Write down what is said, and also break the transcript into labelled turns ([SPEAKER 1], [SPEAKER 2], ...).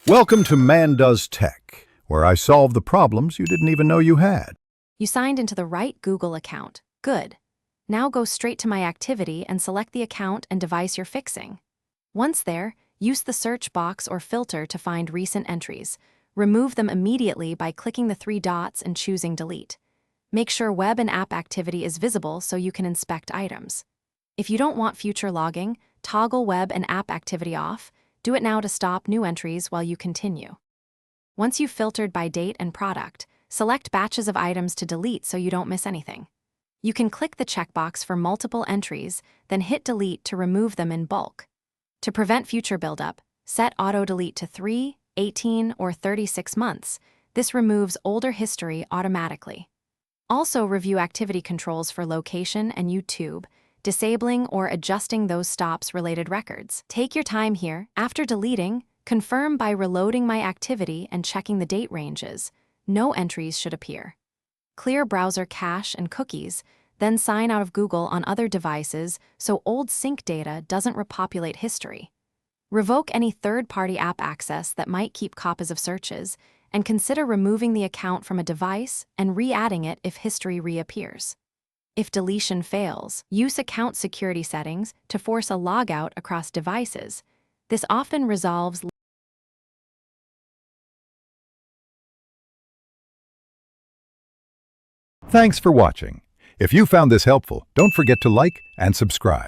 [SPEAKER 1] Welcome to Man Does Tech, where I solve the problems you didn't even know you had.
[SPEAKER 2] You signed into the right Google account. Good. Now go straight to My Activity and select the account and device you're fixing. Once there, use the search box or filter to find recent entries. Remove them immediately by clicking the three dots and choosing Delete. Make sure Web and App Activity is visible so you can inspect items. If you don't want future logging, toggle Web and App Activity off. Do it now to stop new entries while you continue. Once you've filtered by date and product, select batches of items to delete so you don't miss anything. You can click the checkbox for multiple entries, then hit Delete to remove them in bulk. To prevent future buildup, set Auto Delete to 3, 18, or 36 months. This removes older history automatically. Also review activity controls for location and YouTube, disabling or adjusting those stops-related records. Take your time here. After deleting, confirm by reloading My Activity and checking the date ranges. No entries should appear. Clear browser cache and cookies, then sign out of Google on other devices so old sync data doesn't repopulate history. Revoke any third-party app access that might keep copies of searches, and consider removing the account from a device and re-adding it if history reappears. If deletion fails, use account security settings to force a logout across devices. This often resolves.
[SPEAKER 1] Thanks for watching. If you found this helpful, don't forget to like and subscribe.